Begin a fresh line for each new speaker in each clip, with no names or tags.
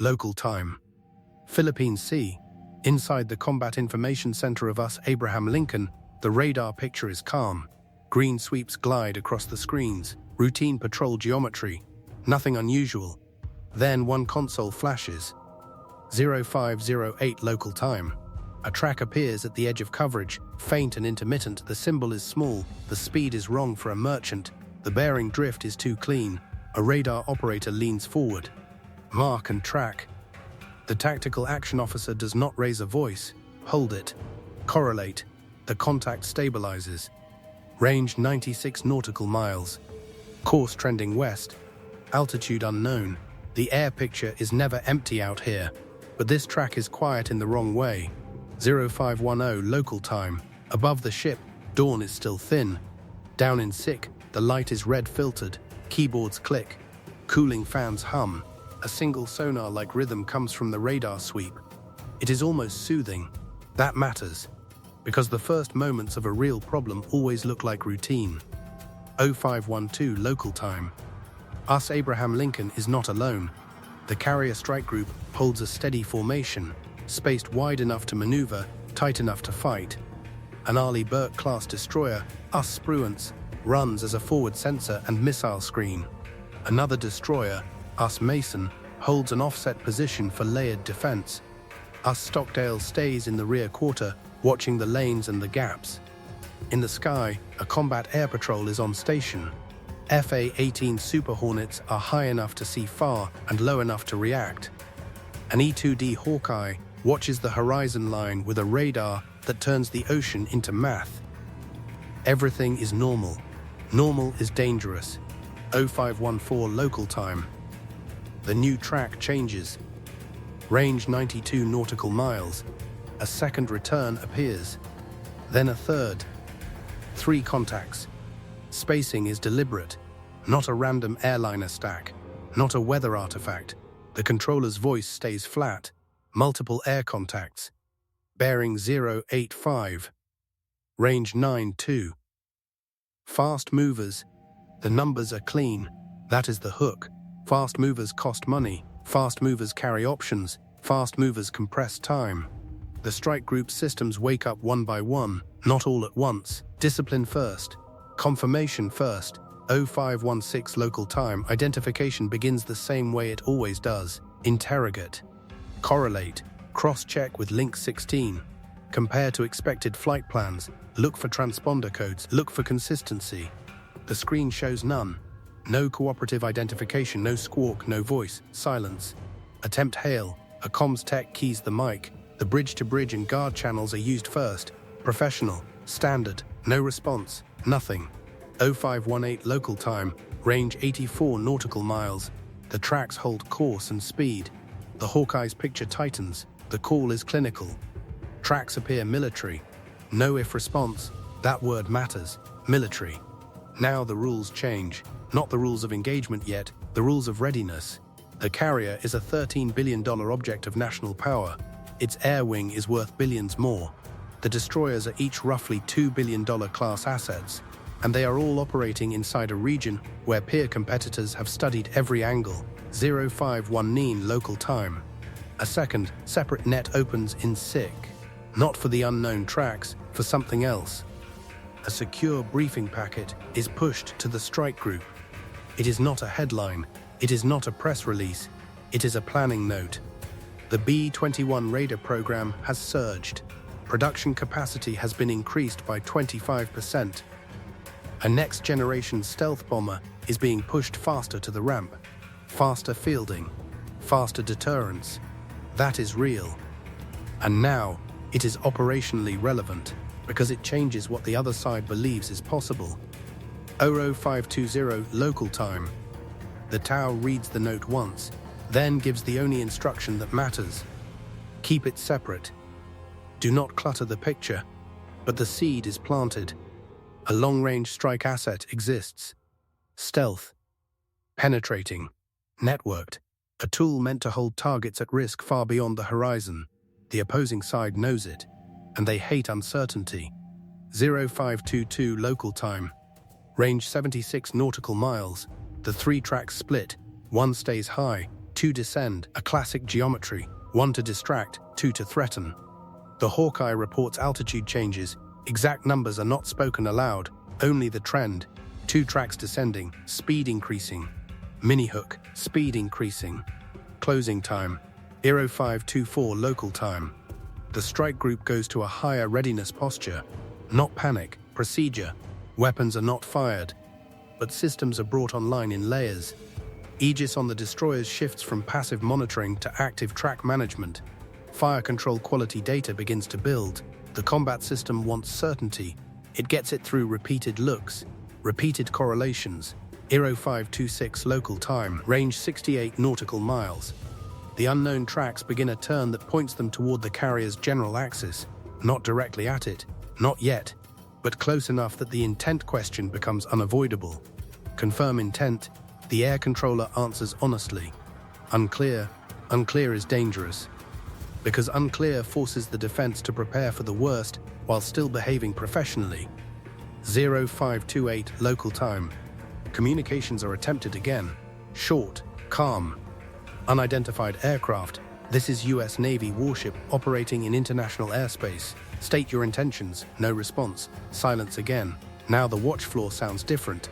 local time. Philippine Sea. Inside the Combat Information Center of US Abraham Lincoln, the radar picture is calm. Green sweeps glide across the screens, routine patrol geometry, nothing unusual. Then one console flashes. 0508 local time. A track appears at the edge of coverage, faint and intermittent. The symbol is small, the speed is wrong for a merchant, the bearing drift is too clean. A radar operator leans forward. Mark and track. The tactical action officer does not raise a voice. Hold it. Correlate. The contact stabilizes. Range 96 nautical miles. Course trending west. Altitude unknown. The air picture is never empty out here. But this track is quiet in the wrong way. 0510 local time. Above the ship, dawn is still thin. Down in SIC, the light is red filtered. Keyboards click. Cooling fans hum. A single sonar-like rhythm comes from the radar sweep. It is almost soothing. That matters, because the first moments of a real problem always look like routine. 0512 local time. US Abraham Lincoln is not alone. The carrier strike group holds a steady formation, spaced wide enough to maneuver, tight enough to fight. An Arleigh Burke-class destroyer, US Spruance, runs as a forward sensor and missile screen. Another destroyer, US Mason, holds an offset position for layered defense. US Stockdale stays in the rear quarter, watching the lanes and the gaps. In the sky, a combat air patrol is on station. FA-18 Super Hornets are high enough to see far and low enough to react. An E-2D Hawkeye watches the horizon line with a radar that turns the ocean into math. Everything is normal. Normal is dangerous. 0514 local time. The new track changes. Range 92 nautical miles. A second return appears. Then a third. 3 contacts. Spacing is deliberate. Not a random airliner stack. Not a weather artifact. The controller's voice stays flat. Multiple air contacts. Bearing 085. Range 92. Fast movers. The numbers are clean. That is the hook. Fast movers cost money. Fast movers carry options. Fast movers compress time. The strike group systems wake up one by one, not all at once. Discipline first. Confirmation first. 0516 local time. Identification begins the same way it always does. Interrogate. Correlate. Cross-check with link 16. Compare to expected flight plans. Look for transponder codes. Look for consistency. The screen shows none. No cooperative identification, no squawk, no voice, silence. Attempt hail. A comms tech keys the mic. The bridge-to-bridge and guard channels are used first. Professional. Standard. No response. Nothing. 0518 local time. Range 84 nautical miles. The tracks hold course and speed. The Hawkeye's picture tightens. The call is clinical. Tracks appear military. No if response. That word matters. Military. Now the rules change. Not the rules of engagement yet, the rules of readiness. The carrier is a $13 billion object of national power. Its air wing is worth billions more. The destroyers are each roughly $2 billion class assets, and they are all operating inside a region where peer competitors have studied every angle. 0519 local time. A second, separate net opens in SIC. Not for the unknown tracks, for something else. A secure briefing packet is pushed to the strike group. It is not a headline. It is not a press release. It is a planning note. The B-21 radar program has surged. Production capacity has been increased by 25%. A next-generation stealth bomber is being pushed faster to the ramp. Faster fielding. Faster deterrence. That is real. And now, it is operationally relevant, because it changes what the other side believes is possible. 0520 local time. The Tau reads the note once, then gives the only instruction that matters. Keep it separate. Do not clutter the picture, but the seed is planted. A long-range strike asset exists. Stealth. Penetrating. Networked. A tool meant to hold targets at risk far beyond the horizon. The opposing side knows it, and they hate uncertainty. 0522 local time. Range 76 nautical miles. The 3 tracks split. One stays high. 2 descend, a classic geometry, 1 to distract, 2 to threaten. The Hawkeye reports altitude changes, exact numbers are not spoken aloud, only the trend, 2 tracks descending, speed increasing. Mini-hook, speed increasing. Closing time, 0524 local time. The strike group goes to a higher readiness posture. Not panic, procedure. Weapons are not fired, but systems are brought online in layers. AEGIS on the destroyers shifts from passive monitoring to active track management. Fire control quality data begins to build. The combat system wants certainty. It gets it through repeated looks, repeated correlations. 0526 local time, range 68 nautical miles. The unknown tracks begin a turn that points them toward the carrier's general axis, not directly at it, not yet, but close enough that the intent question becomes unavoidable. Confirm intent, the air controller answers honestly. Unclear, unclear is dangerous. Because unclear forces the defense to prepare for the worst while still behaving professionally. 0528 local time. Communications are attempted again. Short, calm. Unidentified aircraft. This is US Navy warship operating in international airspace. State your intentions. No response. Silence again. Now the watch floor sounds different.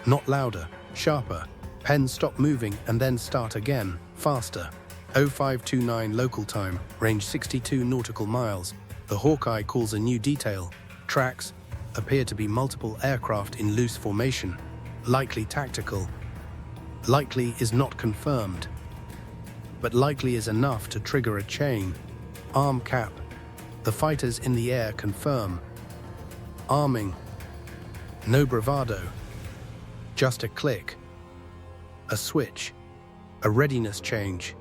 Not louder, sharper. Pens stop moving and then start again, faster. 0529 local time, range 62 nautical miles. The Hawkeye calls a new detail. Tracks appear to be multiple aircraft in loose formation. Likely tactical. Likely is not confirmed, but likely is enough to trigger a chain. Arm cap. The fighters in the air confirm. Arming. No bravado. Just a click. A switch. A readiness change.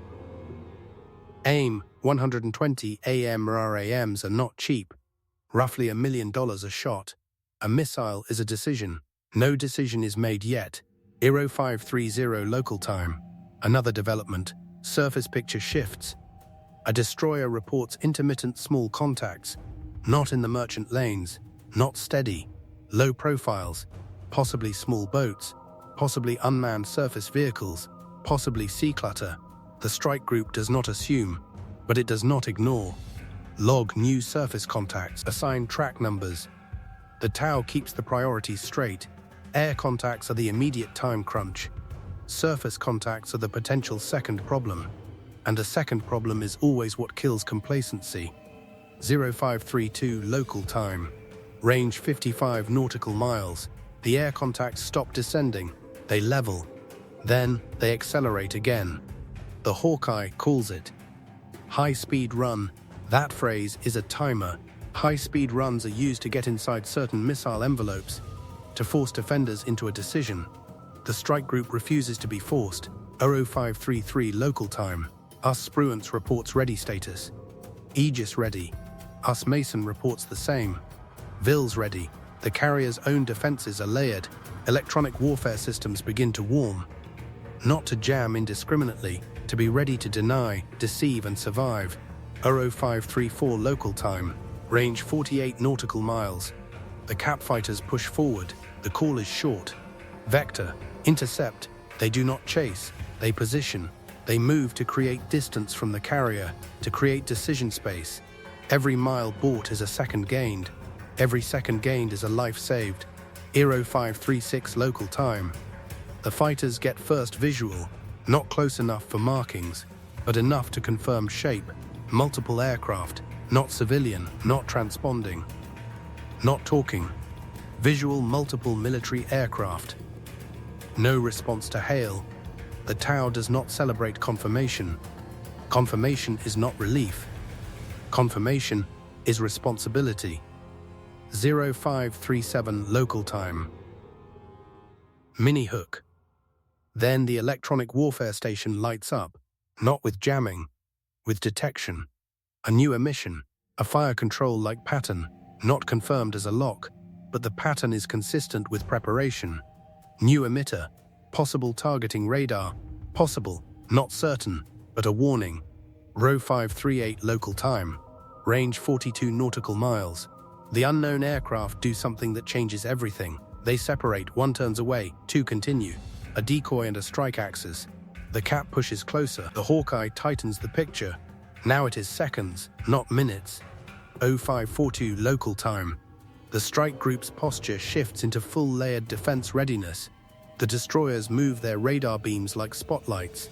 AIM, 120 AMRAMs are not cheap. Roughly $1 million a shot. A missile is a decision. No decision is made yet. 0530 local time. Another development. Surface picture shifts. A destroyer reports intermittent small contacts. Not in the merchant lanes. Not steady. Low profiles. Possibly small boats. Possibly unmanned surface vehicles. Possibly sea clutter. The strike group does not assume, but it does not ignore. Log new surface contacts. Assign track numbers. The TOW keeps the priorities straight. Air contacts are the immediate time crunch. Surface contacts are the potential second problem. And a second problem is always what kills complacency. 0532 local time. Range 55 nautical miles. The air contacts stop descending. They level. Then they accelerate again. The Hawkeye calls it high-speed run. That phrase is a timer. High-speed runs are used to get inside certain missile envelopes, to force defenders into a decision. The strike group refuses to be forced. 0533 local time. US Spruance reports ready status. AEGIS ready. US Mason reports the same. VILS ready. The carrier's own defenses are layered. Electronic warfare systems begin to warm. Not to jam indiscriminately, to be ready to deny, deceive and survive. 0534 local time. Range 48 nautical miles. The cap fighters push forward. The call is short. Vector. Intercept. They do not chase. They position. They move to create distance from the carrier, to create decision space. Every mile bought is a second gained. Every second gained is a life saved. 0536 local time. The fighters get first visual, not close enough for markings, but enough to confirm shape. Multiple aircraft, not civilian, not transponding, not talking. Visual multiple military aircraft. No response to hail. The TOW does not celebrate confirmation. Confirmation is not relief. Confirmation is responsibility. 0537 local time. Mini-hook. Then the electronic warfare station lights up, not with jamming, with detection. A new emission, a fire control-like pattern, not confirmed as a lock, but the pattern is consistent with preparation. New emitter, possible targeting radar, possible, not certain, but a warning. 0538 local time, range 42 nautical miles. The unknown aircraft do something that changes everything. They separate, one turns away, two continue. A decoy and a strike axis. The cap pushes closer. The Hawkeye tightens the picture. Now it is seconds, not minutes. 0542 local time. The strike group's posture shifts into full layered defense readiness. The destroyers move their radar beams like spotlights.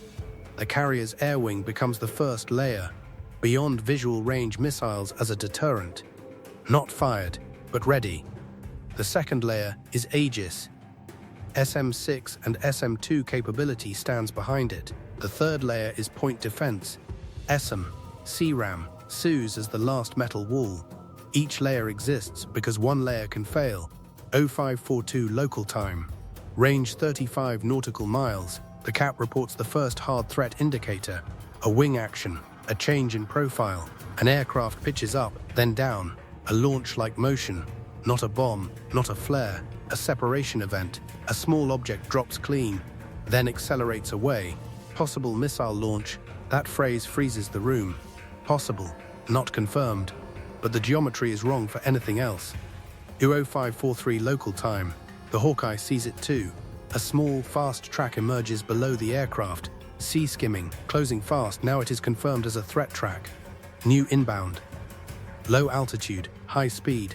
The carrier's air wing becomes the first layer, beyond visual range missiles as a deterrent. Not fired, but ready. The second layer is AEGIS. SM-6 and SM-2 capability stands behind it. The third layer is point defense. ESSM, CRAM, SUS as the last metal wall. Each layer exists because one layer can fail. 0542 local time. Range 35 nautical miles. The cap reports the first hard threat indicator. A wing action, a change in profile. An aircraft pitches up, then down. A launch-like motion. Not a bomb, not a flare. A separation event. A small object drops clean, then accelerates away. Possible missile launch. That phrase freezes the room. Possible, not confirmed. But the geometry is wrong for anything else. 0543 local time. The Hawkeye sees it too. A small, fast track emerges below the aircraft. Sea skimming, closing fast. Now it is confirmed as a threat track. New inbound. Low altitude, high speed.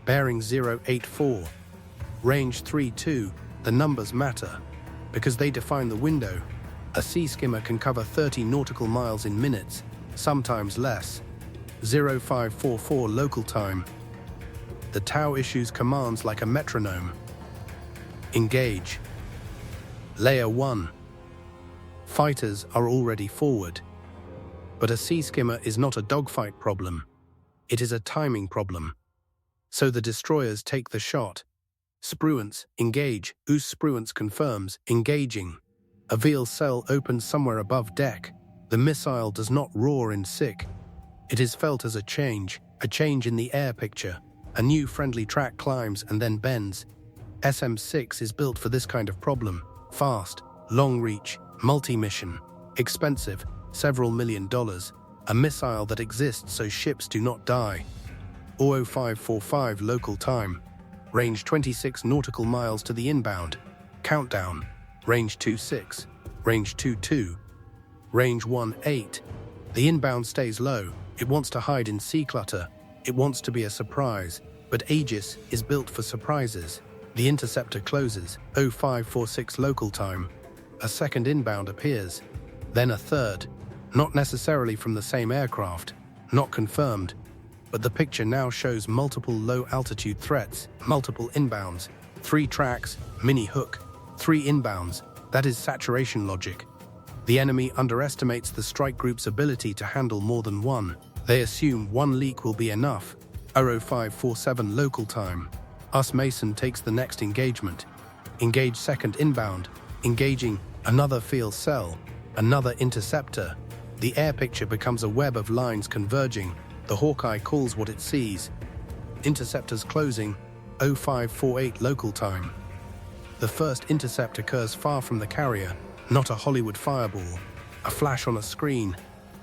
Bearing 084. Range 32. The numbers matter, because they define the window. A sea skimmer can cover 30 nautical miles in minutes, sometimes less. 0544 local time. The TOW issues commands like a metronome. Engage. Layer 1. Fighters are already forward. But a sea skimmer is not a dogfight problem. It is a timing problem. So the destroyers take the shot. Spruance, engage. Spruance confirms, engaging. A veal cell opens somewhere above deck. The missile does not roar in sick. It is felt as a change in the air picture. A new friendly track climbs and then bends. SM-6 is built for this kind of problem. Fast, long reach, multi-mission. Expensive, several $1 million. A missile that exists so ships do not die. 0545 local time. Range 26 nautical miles to the inbound. Countdown. Range 26. Range 22. Range 18. The inbound stays low. It wants to hide in sea clutter. It wants to be a surprise. But AEGIS is built for surprises. The interceptor closes. 0546 local time. A second inbound appears. Then a third. Not necessarily from the same aircraft. Not confirmed. But the picture now shows multiple low-altitude threats, multiple inbounds, 3 tracks, mini-hook, 3 inbounds. That is saturation logic. The enemy underestimates the strike group's ability to handle more than one. They assume one leak will be enough. 0547 local time. Mason takes the next engagement. Engage second inbound. Engaging another field cell, another interceptor. The air picture becomes a web of lines converging. The Hawkeye calls what it sees. Interceptors closing. 0548 local time. The first intercept occurs far from the carrier, not a Hollywood fireball. A flash on a screen.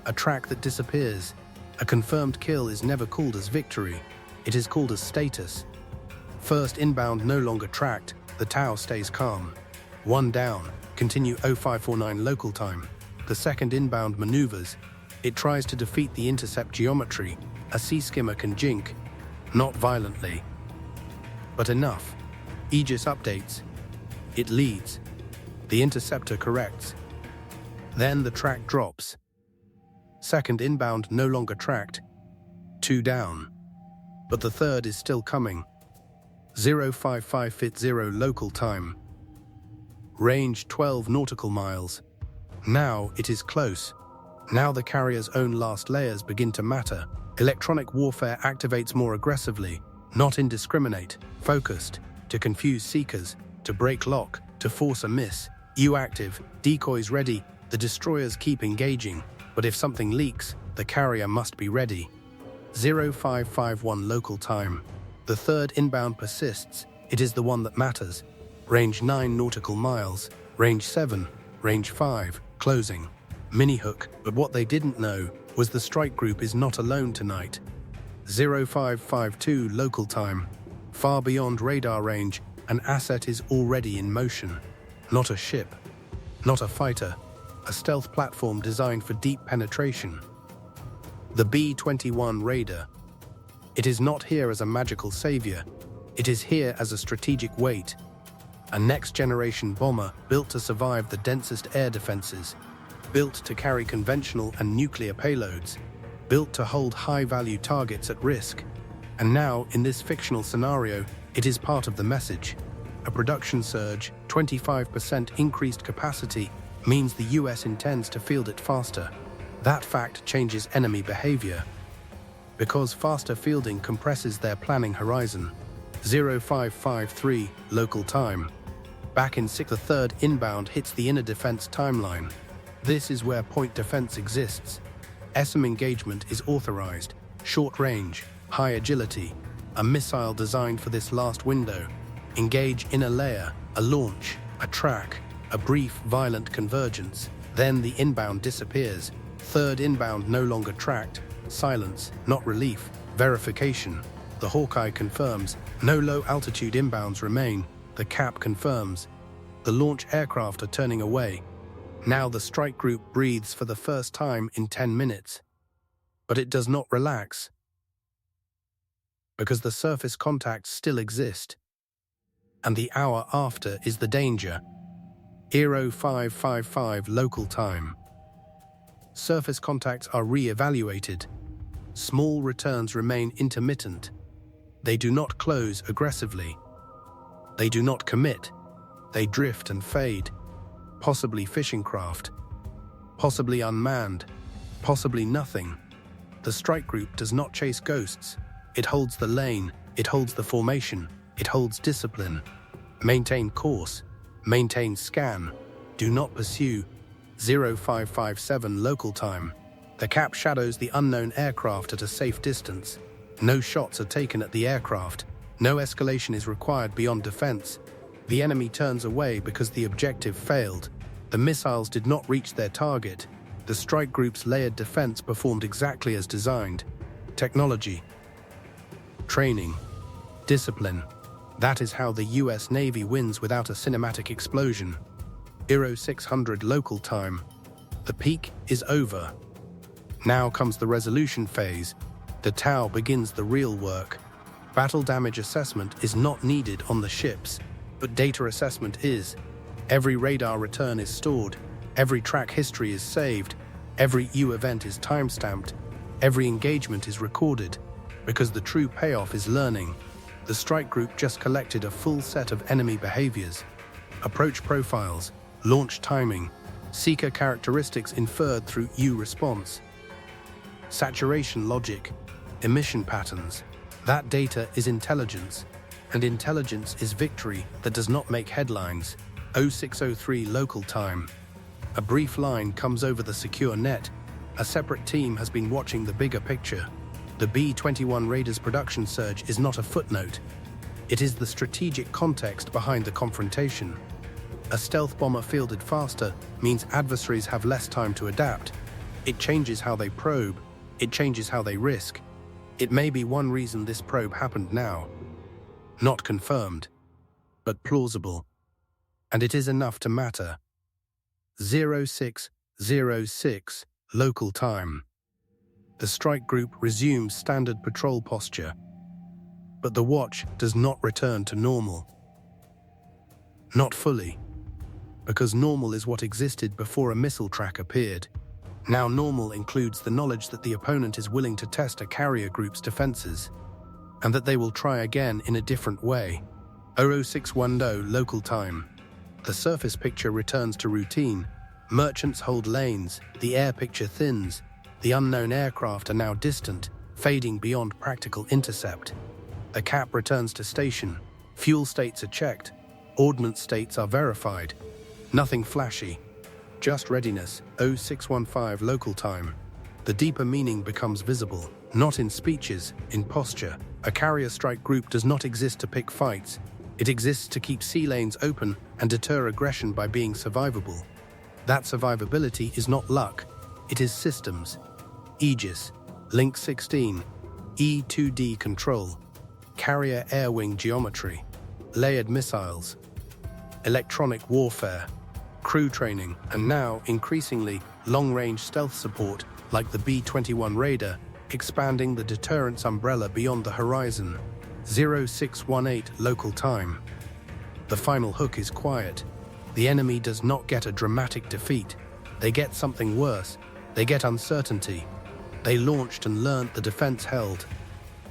A track that disappears. A confirmed kill is never called as victory. It is called as status. First inbound no longer tracked. The TOW stays calm. 1 down. Continue 0549 local time. The second inbound maneuvers. It tries to defeat the intercept geometry. A sea skimmer can jink. Not violently. But enough. AEGIS updates. It leads. The interceptor corrects. Then the track drops. Second inbound no longer tracked. 2 down. But the third is still coming. 0550 local time. Range 12 nautical miles. Now it is close. Now the carrier's own last layers begin to matter. Electronic warfare activates more aggressively, not indiscriminate, focused, to confuse seekers, to break lock, to force a miss. EU active, decoys ready, the destroyers keep engaging, but if something leaks, the carrier must be ready. 0551 local time. The third inbound persists. It is the one that matters. Range 9 nautical miles, range 7, range 5, closing. Mini-hook, but what they didn't know was the strike group is not alone tonight. 0552 local time. Far beyond radar range, an asset is already in motion. Not a ship, not a fighter, a stealth platform designed for deep penetration. The B-21 Raider. It is not here as a magical savior. It is here as a strategic weight. A next-generation bomber built to survive the densest air defenses, built to carry conventional and nuclear payloads, built to hold high-value targets at risk. And now, in this fictional scenario, it is part of the message. A production surge, 25% increased capacity, means the US intends to field it faster. That fact changes enemy behavior, because faster fielding compresses their planning horizon. 0553 local time. Back in 6, the third inbound hits the inner defense timeline. This is where point defense exists. ESSM engagement is authorized. Short range, high agility. A missile designed for this last window. Engage inner layer, a launch, a track, a brief violent convergence. Then the inbound disappears. Third inbound no longer tracked. Silence, not relief. Verification. The Hawkeye confirms. No low-altitude inbounds remain. The cap confirms. The launch aircraft are turning away. Now the strike group breathes for the first time in 10 minutes. But it does not relax, because the surface contacts still exist. And the hour after is the danger. 0555 local time. Surface contacts are re-evaluated. Small returns remain intermittent. They do not close aggressively. They do not commit. They drift and fade. Possibly fishing craft. Possibly unmanned. Possibly nothing. The strike group does not chase ghosts. It holds the lane. It holds the formation. It holds discipline. Maintain course. Maintain scan. Do not pursue. 0557 local time. The cap shadows the unknown aircraft at a safe distance. No shots are taken at the aircraft. No escalation is required beyond defense. The enemy turns away because the objective failed. The missiles did not reach their target. The strike group's layered defense performed exactly as designed. Technology. Training. Discipline. That is how the US Navy wins without a cinematic explosion. 0600 local time. The peak is over. Now comes the resolution phase. The TOW begins the real work. Battle damage assessment is not needed on the ships, but data assessment is. Every radar return is stored. Every track history is saved. Every U event is timestamped. Every engagement is recorded, because the true payoff is learning. The strike group just collected a full set of enemy behaviors. Approach profiles, launch timing, seeker characteristics inferred through U response, saturation logic, emission patterns. That data is intelligence, and intelligence is victory that does not make headlines. 0603 local time. A brief line comes over the secure net. A separate team has been watching the bigger picture. The B-21 Raider's production surge is not a footnote. It is the strategic context behind the confrontation. A stealth bomber fielded faster means adversaries have less time to adapt. It changes how they probe. It changes how they risk. It may be one reason this probe happened now. Not confirmed, but plausible. And it is enough to matter. 0606 local time. The strike group resumes standard patrol posture, but the watch does not return to normal. Not fully, because normal is what existed before a missile track appeared. Now normal includes the knowledge that the opponent is willing to test a carrier group's defenses, and that they will try again in a different way. 0610 local time. The surface picture returns to routine. Merchants hold lanes, the air picture thins. The unknown aircraft are now distant, fading beyond practical intercept. The cap returns to station. Fuel states are checked. Ordnance states are verified. Nothing flashy. Just readiness. 0615 local time. The deeper meaning becomes visible, not in speeches, in posture. A carrier strike group does not exist to pick fights. It exists to keep sea lanes open and deter aggression by being survivable. That survivability is not luck. It is systems. AEGIS, Link 16, E-2D control, carrier air wing geometry, layered missiles, electronic warfare, crew training, and now, increasingly, long-range stealth support like the B-21 Raider, expanding the deterrence umbrella beyond the horizon. 0618 local time. The final hook is quiet. The enemy does not get a dramatic defeat. They get something worse. They get uncertainty. They launched and learnt the defense held.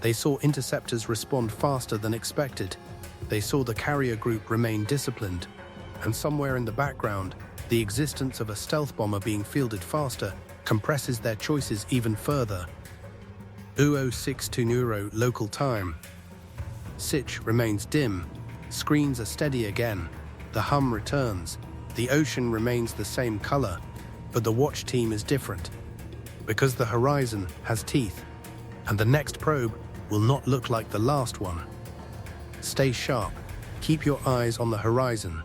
They saw interceptors respond faster than expected. They saw the carrier group remain disciplined. And somewhere in the background, the existence of a stealth bomber being fielded faster compresses their choices even further. 0062 local time. Sitch remains dim. Screens are steady again. The hum returns. The ocean remains the same color, but the watch team is different. Because the horizon has teeth, and the next probe will not look like the last one. Stay sharp. Keep your eyes on the horizon.